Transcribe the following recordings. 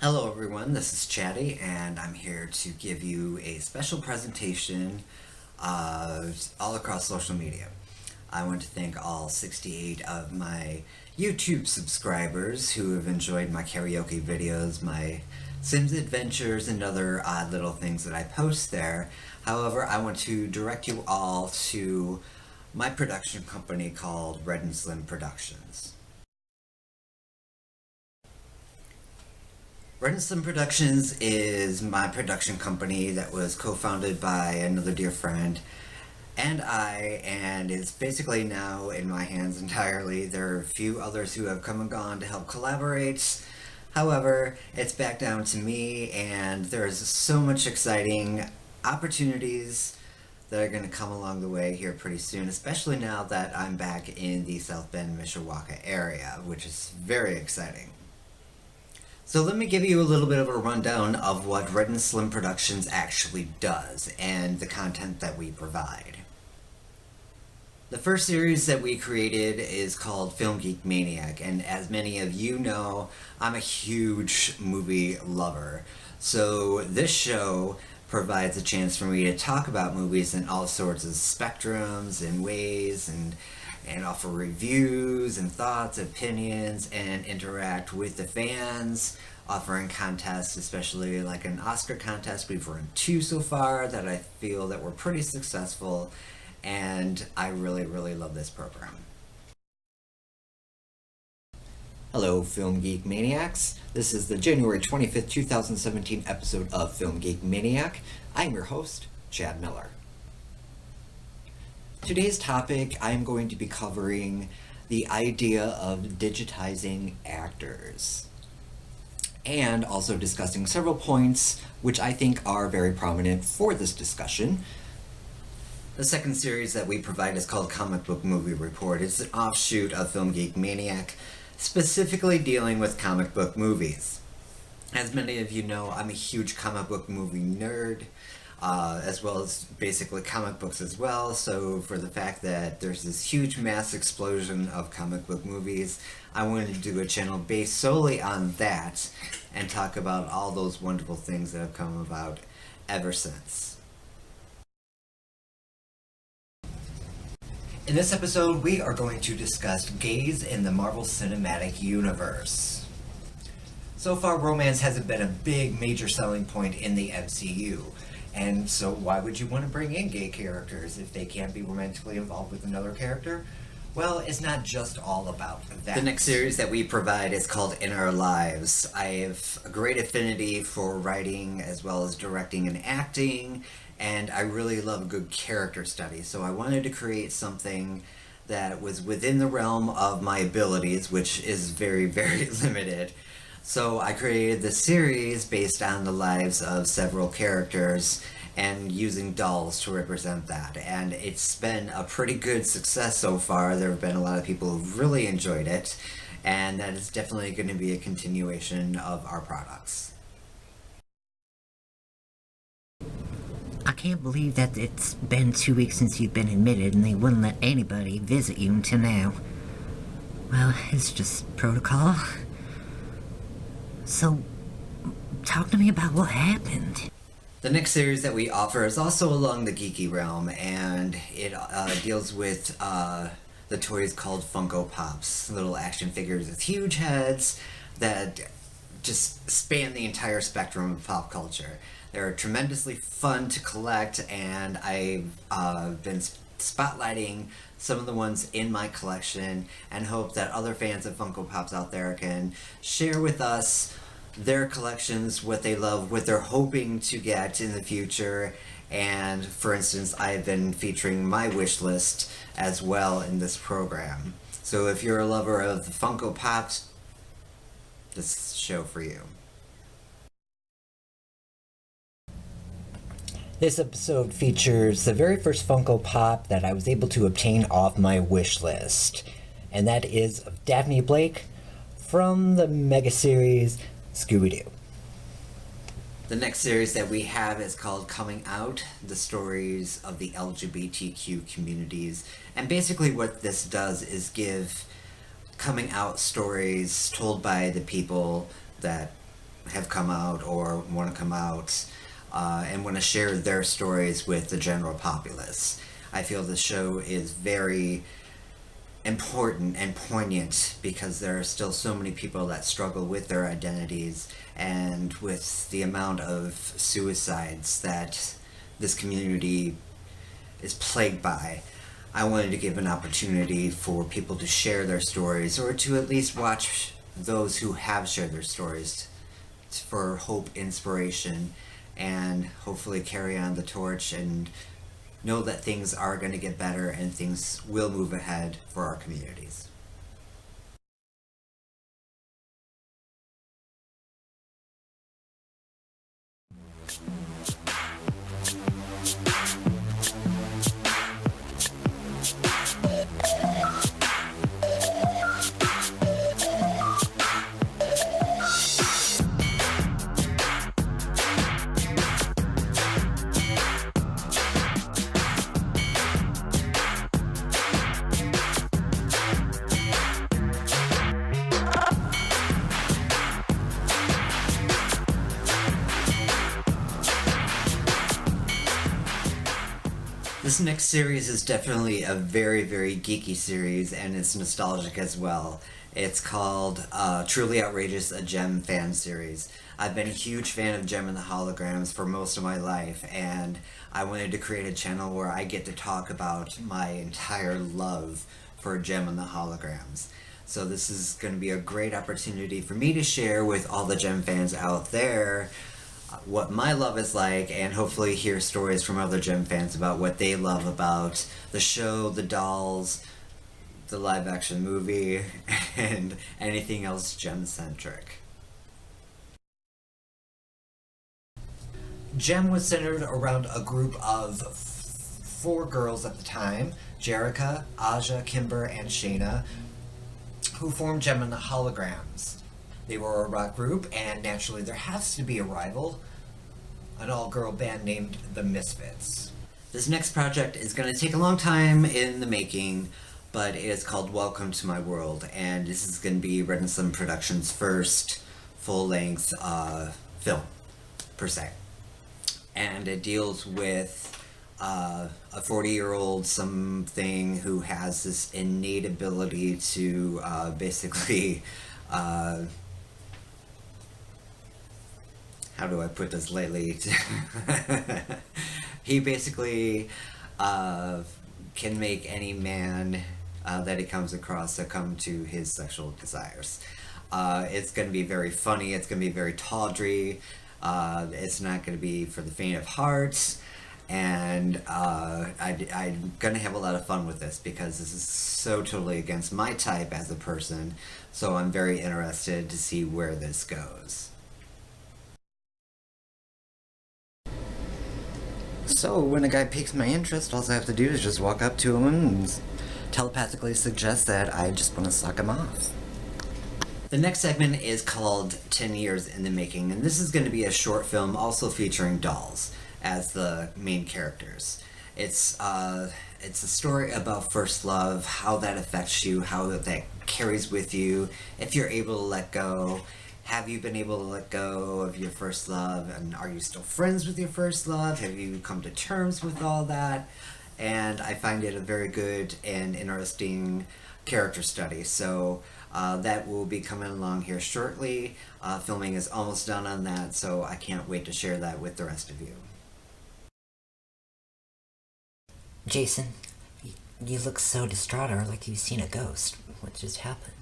Hello everyone, this is Chaddy, and I'm here to give you a special presentation all across social media. I want to thank all 68 of my YouTube subscribers who have enjoyed my karaoke videos, my Sims adventures, and other odd little things that I post there. However, I want to direct you all to my production company called Red and Slim Productions. Red and Slim Productions is my production company that was co-founded by another dear friend and and is basically now in my hands entirely. There are a few others who have come and gone to help collaborate. However, it's back down to me, and there's so much exciting opportunities that are going to come along the way here pretty soon, especially now that I'm back in the South Bend, Mishawaka area, which is very exciting. So let me give you a little bit of a rundown of what Red and Slim Productions actually does and the content that we provide. The first series that we created is called Film Geek Maniac, and as many of you know, I'm a huge movie lover. So this show provides a chance for me to talk about movies in all sorts of spectrums and ways, and offer reviews and thoughts, opinions, and interact with the fans, offering contests, especially like an Oscar contest. We've run two so far that I feel that were pretty successful, and I really, really love this program. Hello, Film Geek Maniacs. This is the January 25th, 2017 episode of Film Geek Maniac. I'm your host, Chad Miller. Today's topic, I'm going to be covering the idea of digitizing actors, and also discussing several points which I think are very prominent for this discussion. The second series that we provide is called Comic Book Movie Report. It's an offshoot of Film Geek Maniac, specifically dealing with comic book movies. As many of you know, I'm a huge comic book movie nerd, as well as basically comic books as well. So for the fact that there's this huge mass explosion of comic book movies, I wanted to do a channel based solely on that and talk about all those wonderful things that have come about ever since. In this episode, we are going to discuss gays in the Marvel Cinematic Universe. So far, romance hasn't been a big major selling point in the MCU. And so why would you want to bring in gay characters if they can't be romantically involved with another character? Well, it's not just all about that. The next series that we provide is called In Our Lives. I have a great affinity for writing as well as directing and acting, and I really love good character study. So I wanted to create something that was within the realm of my abilities, which is very, very limited. So I created the series based on the lives of several characters and using dolls to represent that. And it's been a pretty good success so far. There have been a lot of people who've really enjoyed it, and that is definitely going to be a continuation of our products. I can't believe that it's been 2 weeks since you've been admitted and they wouldn't let anybody visit you until now. Well, it's just protocol. So, talk to me about what happened. The next series that we offer is also along the geeky realm, and it deals with the toys called Funko Pops, little action figures with huge heads that just span the entire spectrum of pop culture. They're tremendously fun to collect, and I've been spotlighting some of the ones in my collection and hope that other fans of Funko Pops out there can share with us their collections, what they love, what they're hoping to get in the future. And for instance, I've been featuring my wish list as well in this program. So if you're a lover of the Funko Pops, this show for you. This episode features the very first Funko Pop that I was able to obtain off my wish list, and that is of Daphne Blake from the mega series Scooby-Doo. The next series that we have is called Coming Out, the stories of the LGBTQ communities. And basically what this does is give coming out stories told by the people that have come out or want to come out and want to share their stories with the general populace. I feel the show is very important and poignant because there are still so many people that struggle with their identities and with the amount of suicides that this community is plagued by. I wanted to give an opportunity for people to share their stories or to at least watch those who have shared their stories for hope, inspiration, and hopefully carry on the torch and know that things are going to get better and things will move ahead for our communities. This next series is definitely a very, very geeky series, and it's nostalgic as well. It's called Truly Outrageous, a Gem fan series. I've been a huge fan of Gem and the Holograms for most of my life, and I wanted to create a channel where I get to talk about my entire love for Gem and the Holograms. So this is going to be a great opportunity for me to share with all the Gem fans out there what my love is like, and hopefully hear stories from other Gem fans about what they love about the show, the dolls, the live action movie, and anything else Gem centric. Gem was centered around a group of four girls at the time: Jerica, Aja, Kimber, and Shayna, who formed Gem and the Holograms. They were a rock group, and naturally there has to be a rival, an all-girl band named the Misfits. This next project is going to take a long time in the making, but it is called Welcome to My World, and this is going to be Red and Slim Productions' first full-length film, per se. And it deals with a 40-year-old something who has this innate ability to basically how do I put this lightly? He basically can make any man that he comes across succumb to his sexual desires. It's going to be very funny. It's going to be very tawdry. It's not going to be for the faint of heart. And I'm going to have a lot of fun with this because this is so totally against my type as a person. So I'm very interested to see where this goes. So when a guy piques my interest, all I have to do is just walk up to him and telepathically suggest that I just want to suck him off. The next segment is called 10 Years in the Making, and this is going to be a short film also featuring dolls as the main characters. It's a story about first love, how that affects you, how that carries with you, if you're able to let go. Have you been able to let go of your first love, and are you still friends with your first love? Have you come to terms with all that? And I find it a very good and interesting character study. So that will be coming along here shortly. Filming is almost done on that, so I can't wait to share that with the rest of you. Jason, you look so distraught, or like you've seen a ghost. What just happened?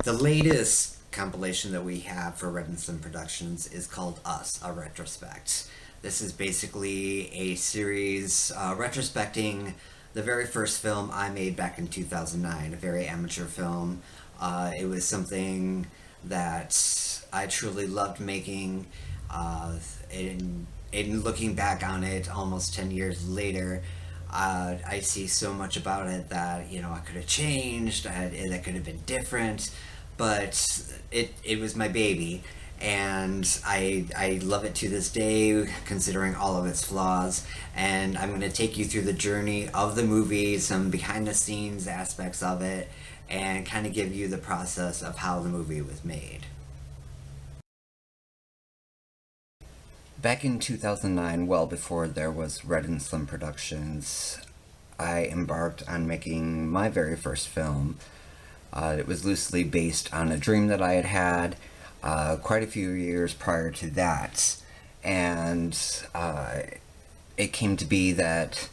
The latest compilation that we have for Red and Slim Productions is called Us, a Retrospect. This is basically a series retrospecting the very first film I made back in 2009, a very amateur film. It was something that I truly loved making. In looking back on it almost 10 years later, I see so much about it that, I could have changed, that could have been different, but it was my baby, and I love it to this day, considering all of its flaws. And I'm going to take you through the journey of the movie, some behind the scenes aspects of it, and kind of give you the process of how the movie was made. Back in 2009, well before there was Red and Slim Productions, I embarked on making my very first film. It was loosely based on a dream that I had had quite a few years prior to that. And it came to be that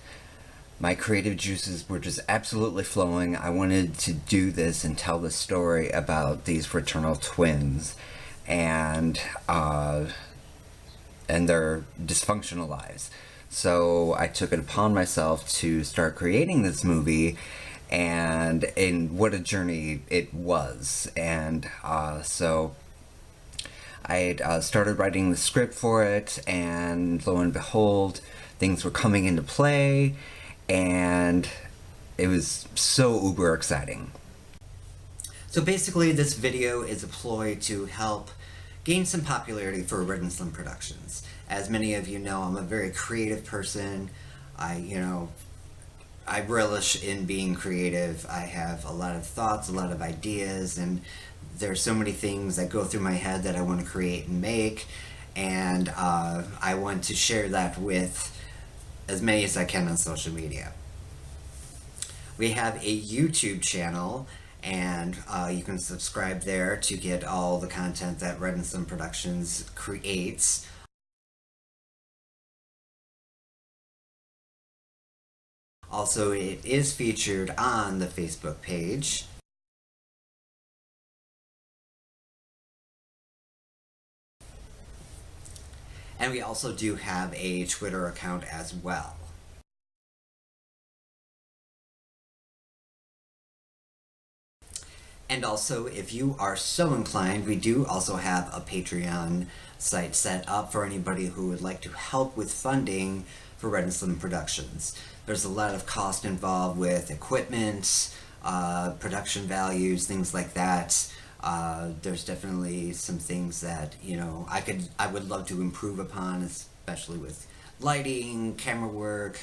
my creative juices were just absolutely flowing. I wanted to do this and tell the story about these fraternal twins and their dysfunctional lives. So I took it upon myself to start creating this movie, and what a journey it was. And so I started writing the script for it, and lo and behold, things were coming into play, and it was so uber exciting. So basically, this video is a ploy to help gain some popularity for Red and Slim Productions. As many of you know, I'm a very creative person. I relish in being creative. I have a lot of thoughts, a lot of ideas, and there's so many things that go through my head that I want to create and make, and I want to share that with as many as I can on social media. We have a YouTube channel, and you can subscribe there to get all the content that Red and Slim Productions creates. Also, it is featured on the Facebook page. And we also do have a Twitter account as well. And also, if you are so inclined, we do also have a Patreon site set up for anybody who would like to help with funding for Red and Slim Productions. There's a lot of cost involved with equipment, production values, things like that. There's definitely some things that, I would love to improve upon, especially with lighting, camera work,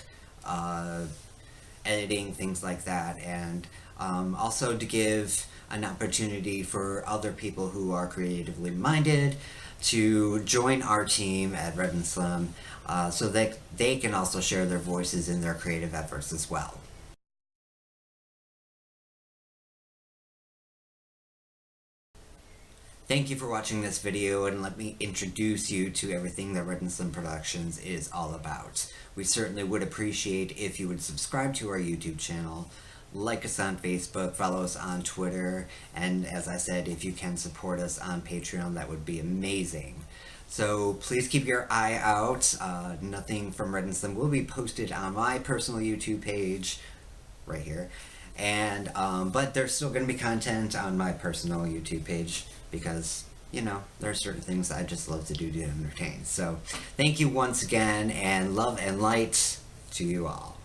editing, things like that, and also to give an opportunity for other people who are creatively minded to join our team at Red and Slim, so that they can also share their voices in their creative efforts as well. Thank you for watching this video, and let me introduce you to everything that Red and Slim Productions is all about. We certainly would appreciate if you would subscribe to our YouTube channel, like us on Facebook, follow us on Twitter, and as I said, if you can support us on Patreon, that would be amazing. So please keep your eye out. Nothing from Red and Slim will be posted on my personal YouTube page, right here, and but there's still going to be content on my personal YouTube page, because, there are certain things I just love to do to entertain. So thank you once again, and love and light to you all.